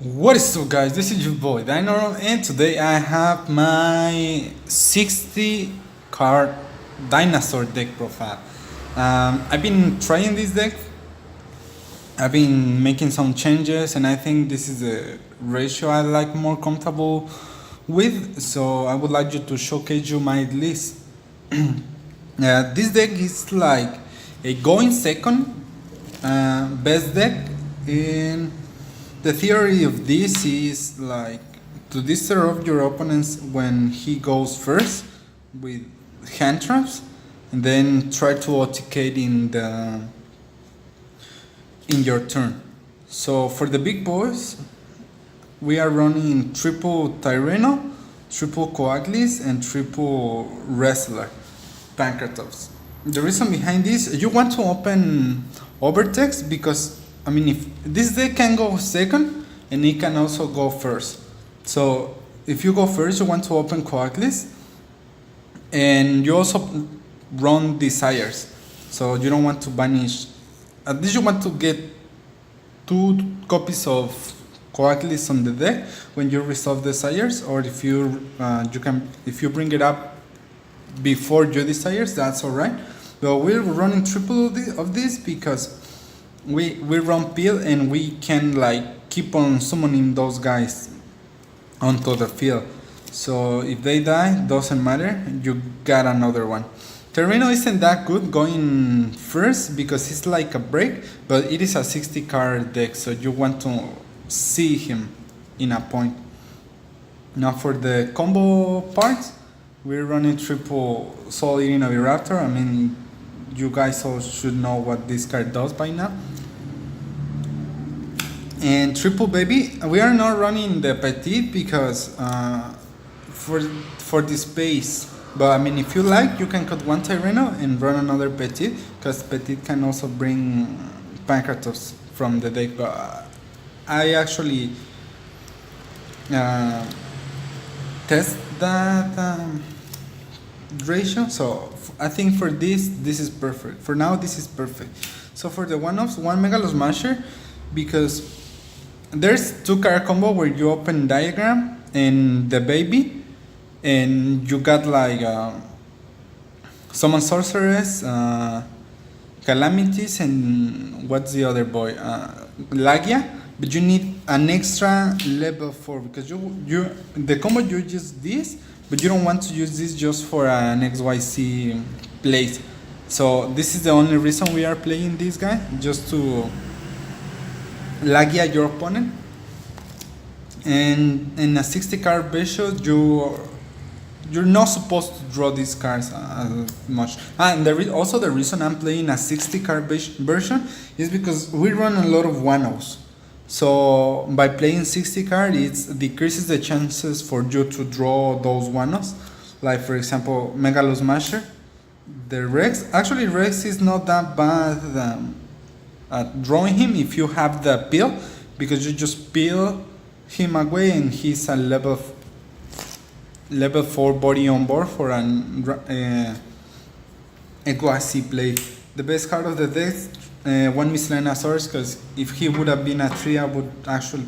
What is up, guys? This is your boy Dinosaurs, and today I have my 60 card dinosaur deck profile. I've been trying this deck, I've been making some changes, and I think this is a ratio I like more comfortable with. So I would like you to showcase you my list. This deck is like a going second best deck. In the theory of this is like to disturb your opponents when he goes first with hand traps, and then try to authenticate in your turn. So for the big boys, we are running triple Tyreno, triple Coaglis, and triple Wrestler Pancratops. The reason behind this, you want to open Overtext because, I mean, if this deck can go second and it can also go first. So if you go first, you want to open Coaglis, and you also run Desires. So you don't want to banish, at least you want to get 2 copies of Coaglis on the deck when you resolve Desires, or if if you bring it up before you Desires, that's alright. So we're running triple of this because we run Peel and we can like keep on summoning those guys onto the field. So if they die, doesn't matter, you got another one. Terreno isn't that good going first because it's like a break, but it is a 60 card deck, so you want to see him in a point. Now for the combo parts, we're running triple Soul Eating Oviraptor. I mean, you guys all should know what this card does by now. And triple baby, we are not running the petite because for the space. But I mean, if you like, you can cut one Tyreno and run another petite, because petite can also bring Pancratops from the deck. But I actually test that ratio, so I think for this is perfect. For now, this is perfect. So for the one-offs, one Megalos Masher, because there's 2 card combo where you open Diagram and the baby, and you got like Summon Sorceress, Calamities, and what's the other boy? Lagia. But you need an extra level 4 because you the combo you use this, but you don't want to use this just for an XYZ place. So this is the only reason we are playing this guy, just to Lagia your opponent. And in a 60 card ratio, you're not supposed to draw these cards much. And also the reason I'm playing a 60 card version is because we run a lot of 1-0s. So by playing 60 card, it decreases the chances for you to draw those 1-0s. Like for example, Megalos Masher, the Rex. Actually, Rex is not that bad at drawing him if you have the peel, because you just peel him away and he's a level 4 body on board for an Eguasi play. The best card of the deck, one Dinosaurs, because if he would have been a 3, I would actually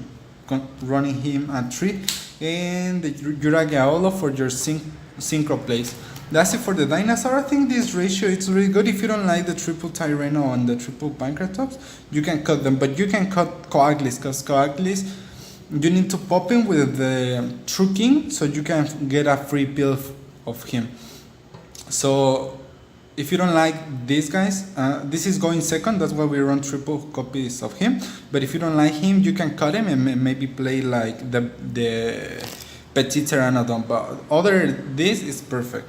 running him at 3, and the Yuragiaolo for your synchro plays. That's it for the Dinosaur. I think this ratio is really good. If you don't like the triple Tyreno and the triple Pancratops, you can cut them, but you can cut Coaglis, because Coaglis, you need to pop him with the True King so you can get a free peel of him. So if you don't like these guys, this is going second, that's why we run triple copies of him. But if you don't like him, you can cut him and maybe play like the Petit Pteranodon. But this is perfect.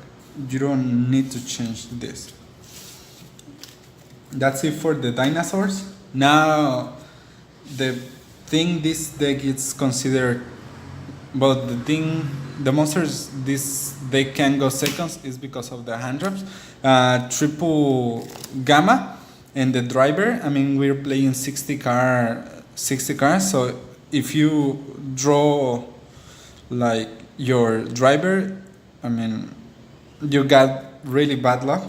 You don't need to change this. That's it for the Dinosaurs. Now, the thing this deck is considered, but the monsters this deck can go seconds is because of the hand drops. Triple Gamma and the driver. I mean, we're playing 60 cards, so if you draw like your driver, I mean, you got really bad luck.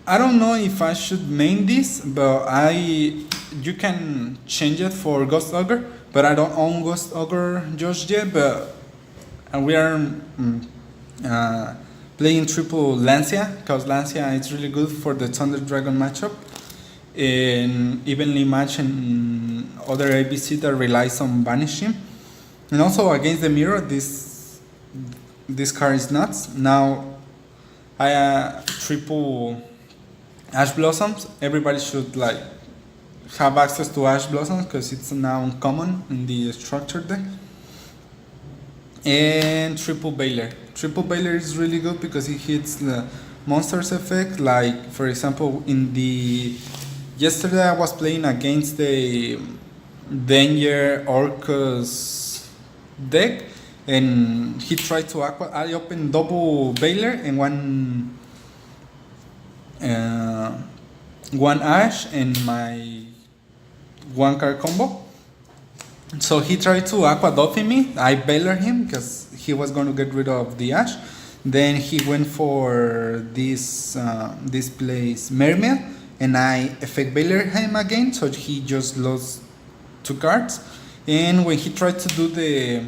I don't know if I should main this, but you can change it for Ghost Ogre, but I don't own Ghost Ogre just yet. But we are playing triple Lancia, because Lancia is really good for the Thunder Dragon matchup, and evenly matching other ABC that relies on banishing, and also against the mirror. This card is nuts. Now I triple Ash Blossoms. Everybody should like have access to Ash Blossoms because it's now uncommon in the structure deck. And triple Baylor. Triple Baylor is really good because it hits the monsters effect. Like for example, yesterday I was playing against the Danger Orcus deck, and he tried to aqua. I opened double Baylor and one Ash and my one card combo. So he tried to aqua Dolphin me. I Bailered him because he was going to get rid of the Ash. Then he went for this place Mermaid, and I effect Bailered him again. So he just lost 2 cards. And when he tried to do the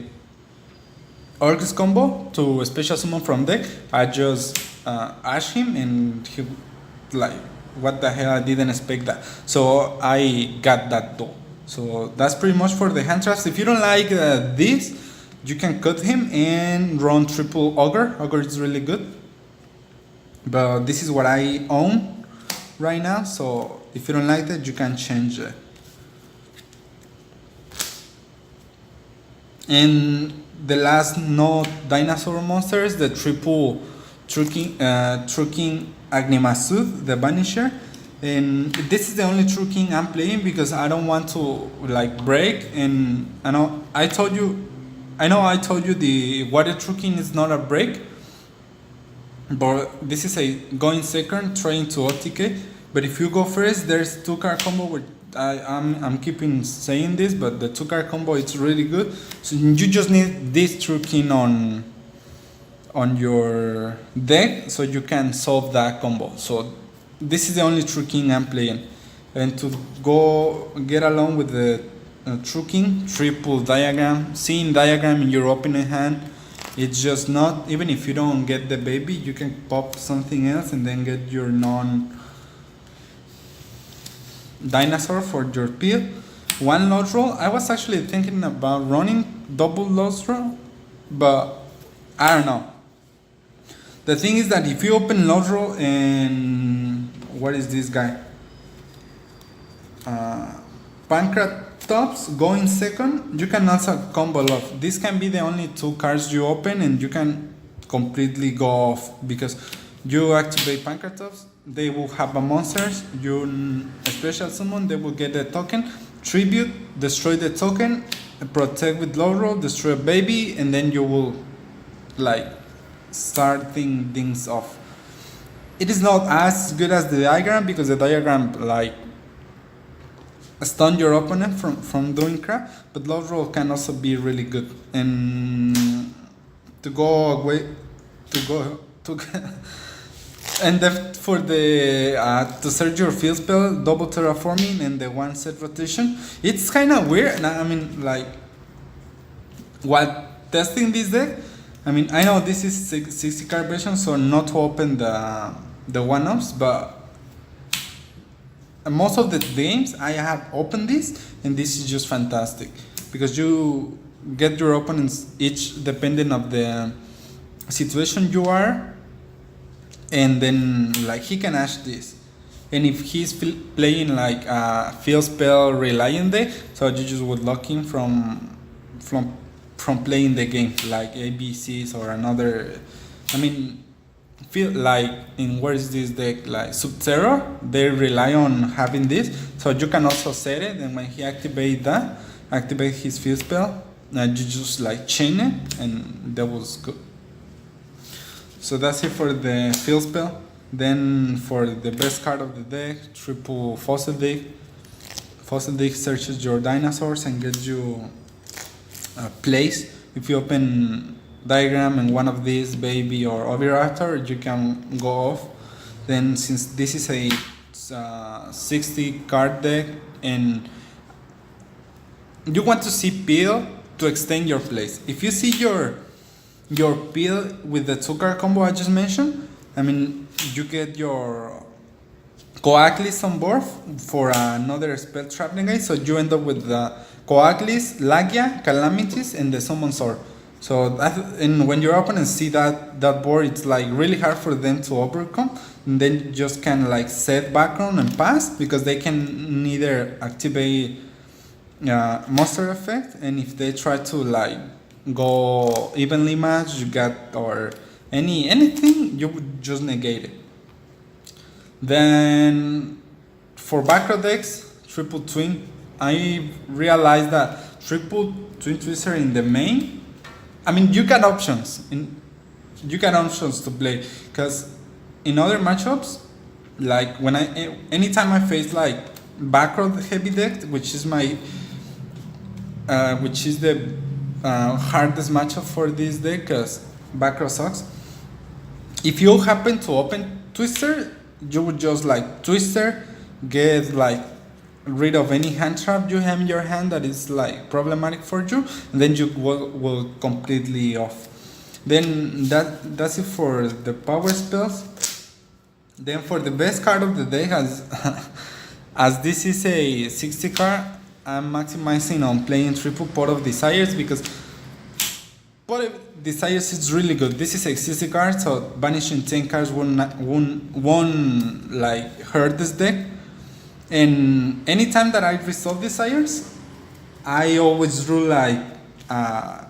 Orcus combo to special summon from deck, I just Ash him, and he like, what the hell, I didn't expect that. So I got that though. So that's pretty much for the hand traps. If you don't like this, you can cut him and run triple Ogre. Ogre is really good. But this is what I own right now. So if you don't like that, you can change it. And the last no dinosaur monsters, the triple Truking Agnimasud, the Banisher. And this is the only True King I'm playing because I don't want to like break. And I know I told you the Water True King is not a break, but this is a going second trying to OTK. But if you go first, there's 2 card combo with I'm keeping saying this, but the 2 card combo is really good. So you just need this True King on your deck so you can solve that combo. So this is the only True King I'm playing. And to go get along with the True King, triple Diagram. Seeing Diagram in your opening hand, it's just not, even if you don't get the baby, you can pop something else and then get your non-dinosaur for your peel. 1 lost roll. I was actually thinking about running double lost roll, but I don't know. The thing is that if you open lost roll and what is this guy? Pancratops going second, you can also combo off. This can be the only 2 cards you open and you can completely go off because you activate Pancratops, they will have a monsters, you special summon, they will get a token, tribute, destroy the token, protect with low roll, destroy a baby, and then you will like start things off. It is not as good as the diagram because the diagram like stun your opponent from doing crap, but low roll can also be really good. And to and then for the to search your field spell, double terraforming and the 1 set rotation, it's kind of weird. I mean, like while testing this deck, I mean, I know this is 60 card version, so not to open the 1-ups, but most of the games I have opened this, and this is just fantastic because you get your opponents each depending of the situation you are, and then like he can ash this, and if he's playing like a field spell reliant deck, so you just would lock him from playing the game like ABCs or another. I mean, feel like in where is this deck like Subterror, they rely on having this, so you can also set it, and when he activate his field spell, you just like chain it, and that was good. So that's it for the field spell. Then for the best card of the deck, triple Fossil Dig. Fossil Dig searches your dinosaurs and gets you a place. If you open diagram and one of these, baby or oviraptor, you can go off. Then since this is a 60 card deck and you want to see peel to extend your plays. If you see your peel with the 2-card combo I just mentioned, I mean you get your Coaglis on board for another spell trap negate, so you end up with the Coaglis, Lagia, Calamities, and the Summon Sword. So that, and when your opponents see that board, it's like really hard for them to overcome. And then you just kind of like set background and pass because they can neither activate monster effect, and if they try to like go evenly match, you got or anything, you would just negate it. Then for backrow decks, triple twin, I realized that triple twin twister in the main. I mean, you got options to play because in other matchups, like anytime I face like backrow heavy deck, which is my which is the hardest matchup for this deck because backrow sucks. If you happen to open twister, you would just like twister, get like rid of any hand trap you have in your hand that is like problematic for you, and then you will completely off. Then that's it for the power spells. Then for the best card of the day, as this is a 60 card, I'm maximizing on playing triple Pot of Desires because Pot of Desires is really good. This is a 60 card, so banishing 10 cards won't like hurt this deck. And anytime that I resolve Desires, I always drew like I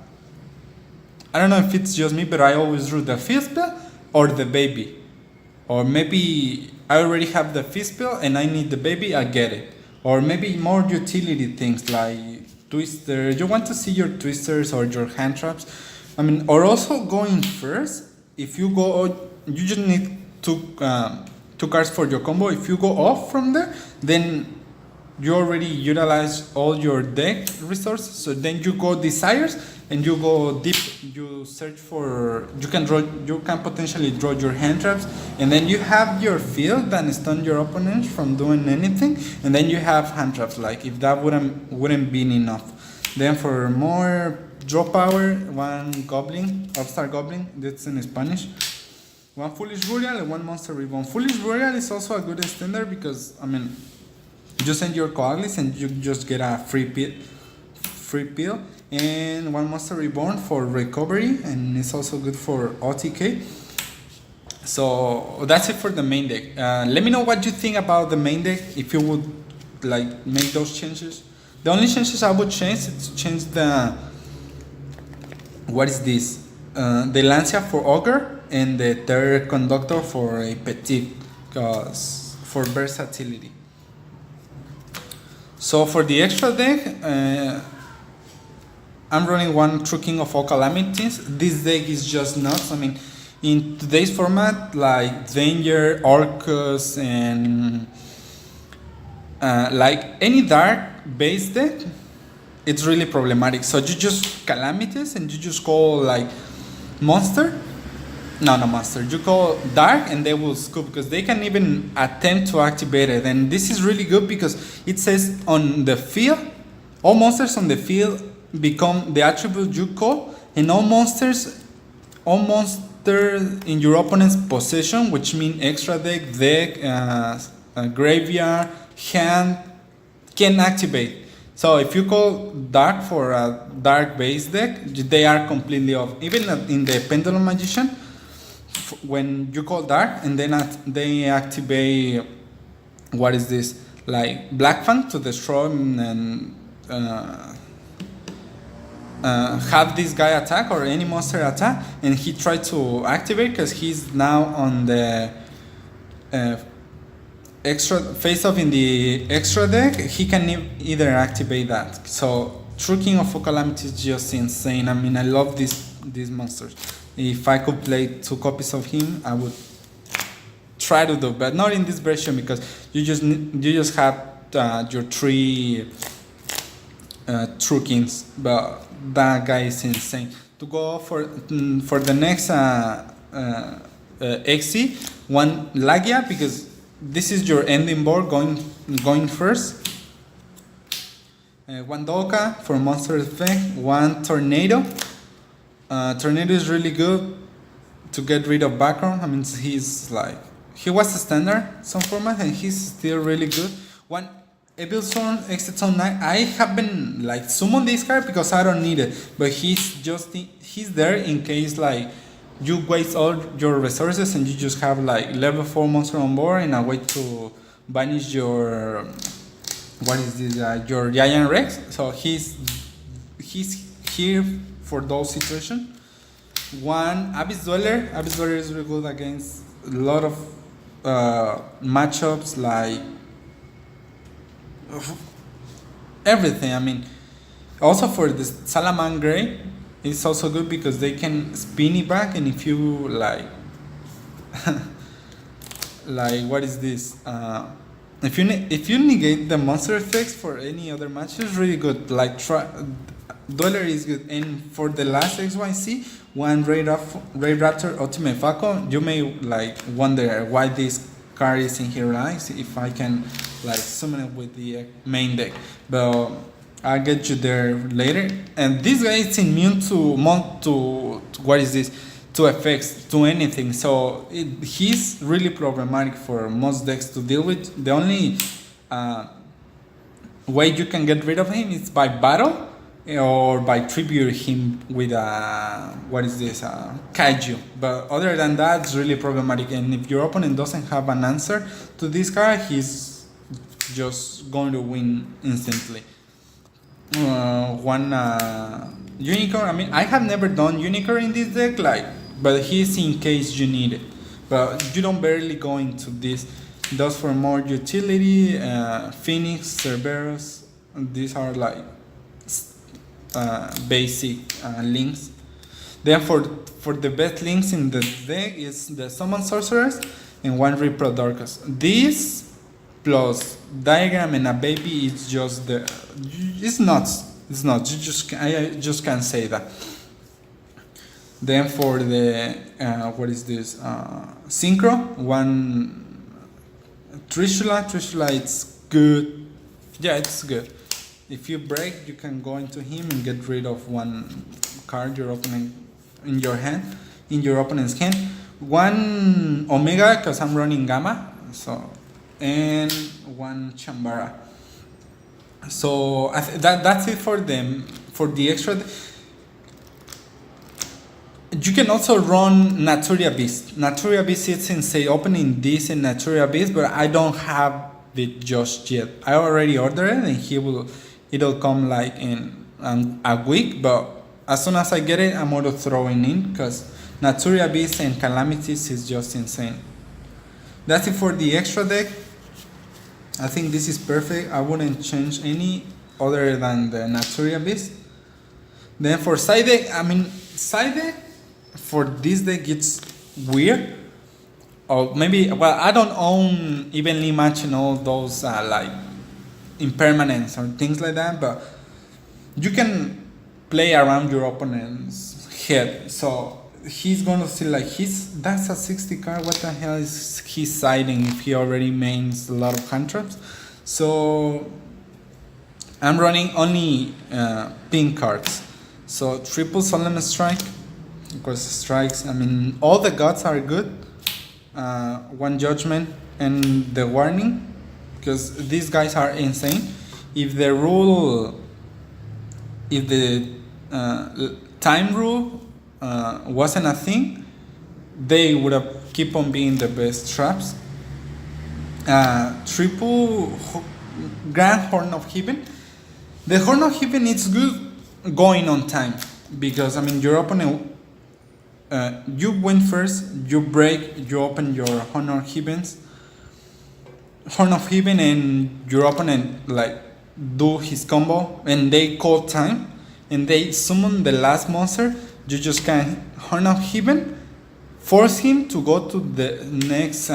don't know if it's just me, but I always drew the field spell or the baby. Or maybe I already have the field spell and I need the baby, I get it. Or maybe more utility things like twister. You want to see your twisters or your hand traps. I mean, or also going first. If you go, you just need two cards for your combo. If you go off from there, then you already utilize all your deck resources. So then you go Desires and you go deep. You search for, you can potentially draw your hand traps, and then you have your field and stun your opponent from doing anything, and then you have hand traps. Like if that wouldn't be enough, then for more draw power, one goblin, Upstart Goblin, that's in Spanish. One Foolish Burial and one Monster Reborn. Foolish Burial is also a good extender because, I mean, you send your Coaglis and you just get a free peel. And one Monster Reborn for recovery, and it's also good for OTK. So that's it for the main deck. Let me know what you think about the main deck, if you would like make those changes. The only changes I would change is to change the, what is this? The Lancia for Ogre and the third Conductor for a Petit, for versatility. So for the extra deck, I'm running one True King of All Calamities. This deck is just nuts. I mean, in today's format, like Danger, Orcus, and like any dark base deck, it's really problematic. So you just Calamities and you just call like Monster. No, Monster. You call Dark and they will scoop because they can even attempt to activate it. And this is really good because it says on the field, all monsters on the field become the attribute you call, and all monsters in your opponent's possession, which mean extra deck, graveyard, hand, can activate. So if you call Dark for a dark base deck, they are completely off. Even in the Pendulum Magician, when you call Dark and then they activate, what is this, like Black Fang to destroy and have this guy attack or any monster attack, and he tried to activate because he's now on the extra face off in the extra deck. He can either activate that. So True King of All Calamity is just insane. I mean, I love these monsters. If I could play 2 copies of him, I would try to do, but not in this version because you just have your 3 True Kings, but that guy is insane. To go for the next XC, one Lagia because this is your ending board going first. One Dolka for monster effect, one Tornado. Tornado is really good to get rid of background. I mean, he was a standard some format and he's still really good. One Evil Storm Exeton 9. I haven't summoned this card because I don't need it, but he's there in case you waste all your resources and you just have level 4 monster on board and a way to banish your your Giant Rex. So he's here for those situations. One Abyss Dweller. Abyss Dweller is really good against a lot of matchups everything. I mean, also for the Salamangre, it's also good because they can spin it back, and if you what is this? If you negate the monster effects for any other match, it's really good. Dweller is good, and for the last XYZ, one Ray Raptor Ultimate Falcon, you may wonder why this card is in here. If I can summon it with the main deck, but I'll get you there later. And this guy is immune to what is this? To effects, to anything. So he's really problematic for most decks to deal with. The only way you can get rid of him is by battle or by tribute him with Kaiju. But other than that, it's really problematic. And if your opponent doesn't have an answer to this card, he's just going to win instantly. One Unicorn. I mean, I have never done Unicorn in this deck, but he's in case you need it. But you don't barely go into this. Those for more utility. Phoenix, Cerberus. These are basic links. Then for the best links in the deck is the Summon Sorceress and one Reprodorcus. This plus Diagram and a baby is just it's nuts. It's nuts. I just can't say that. Then for the what is this? Synchro, one Trishula. Trishula, it's good. Yeah, it's good. If you break, you can go into him and get rid of one card your opponent in your opponent's hand. One Omega, because I'm running Gamma. And one Chambara. So that's it for them. For the extra, you can also run Naturia Beast. Naturia Beast is insane. Opening this in Naturia Beast, but I don't have it just yet. I already ordered it, and it'll come in a week. But as soon as I get it, I'm auto throwing in because Naturia Beast and Calamities is just insane. That's it for the extra deck. I think this is perfect. I wouldn't change any other than the Naturia Beast. Then for side deck, side deck for this deck it's weird. Or maybe, I don't own evenly matching all those impermanence or things like that, but you can play around your opponent's head. So he's gonna see that's a 60 card. What the hell is he siding if he already mains a lot of hand traps? So I'm running only pink cards. So triple Solemn Strike, because strikes. All the gods are good. One Judgment and the Warning, because these guys are insane. If the time rule wasn't a thing, they would have keep on being the best traps. Triple Grand Horn of Heaven. The Horn of Heaven is good going on time because your opponent, you win first, you break, you open your Horn of Heaven, and your opponent do his combo, and they call time, and they summon the last monster. You just can Horn of Heaven, force him to go to the next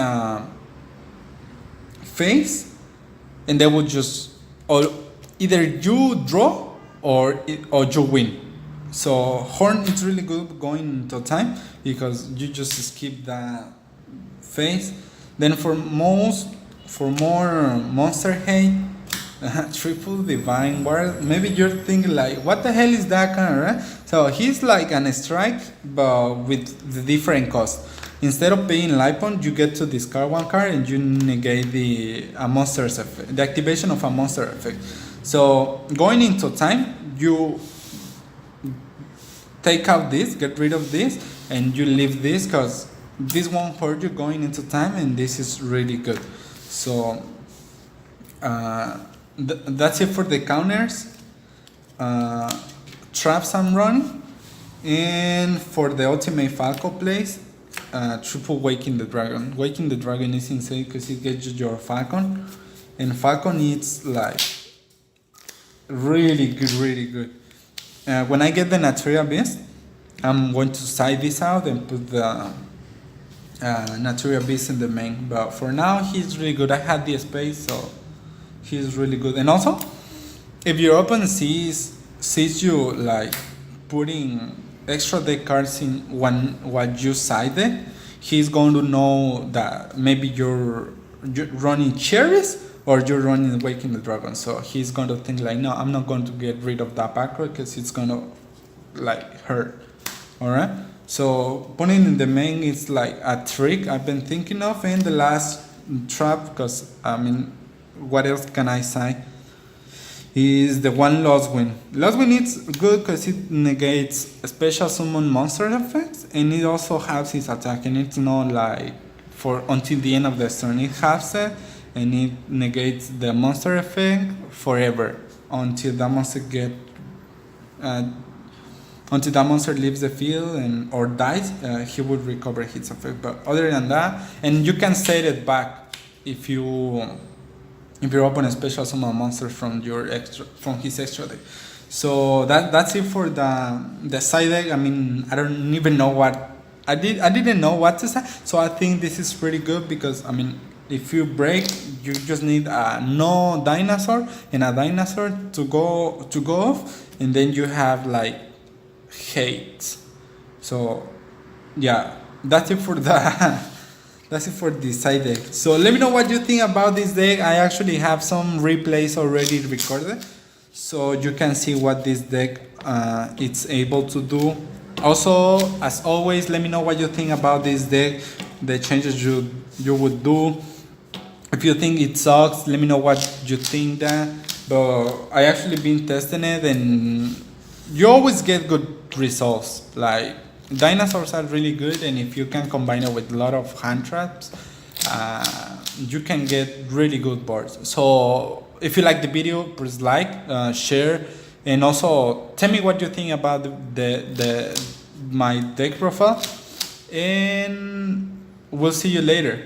phase, and they will just either you draw or you win. So Horn is really good going into time because you just skip phase. Then for more monster hate, triple divine ward. Maybe you're thinking like, what the hell is that kind, right? So he's like an strike, but with the different cost. Instead of paying life point, you get to discard one card and you negate the monster's effect, the activation of a monster effect. So going into time, you take out this, get rid of this, and you leave this because this won't hurt you going into time, and this is really good. So that's it for the counters. Traps I'm running, and for the ultimate Falco plays, triple Waking the Dragon. Waking the Dragon is insane because it gets you your Falcon, and Falcon is like really good, really good. When I get the Naturia Beast, I'm going to side this out and put the Naturia Beast in the main. But for now, he's really good. I had the space, so he's really good. And also, if your opponent sees you like putting extra deck cards in what you sided, he's going to know that maybe you're running cherries or you're running Waking the Dragon. So he's going to think like, no, I'm not going to get rid of that background because it's going to like hurt. All right. So putting in the main is like a trick I've been thinking of, and the last trap, because I mean, what else can I say? Is the one Lost Win. Lost Win is good because it negates special summon monster effects, and it also halves its attack, and it's not like for until the end of the turn. It halves it, and it negates the monster effect forever until that monster until that monster leaves the field and or dies. He would recover his effect. But other than that, and you can set it back if your opponent special summon monster from his extra deck. So that's it for the side deck. I mean, I don't even know what I didn't know what to say. So I think this is pretty good because I mean, if you break, you just need a no dinosaur and a dinosaur to go off, and then you have like hate. So yeah, that's it for the that's it for this side deck. So let me know what you think about this deck. I actually have some replays already recorded, so you can see what this deck it's able to do. Also, as always, let me know what you think about this deck, the changes you would do. If you think it sucks, let me know what you think that. But I actually been testing it, and you always get good results. Like dinosaurs are really good, and if you can combine it with a lot of hand traps, you can get really good boards. So if you like the video, please like, share, and also tell me what you think about my deck profile, and we'll see you later.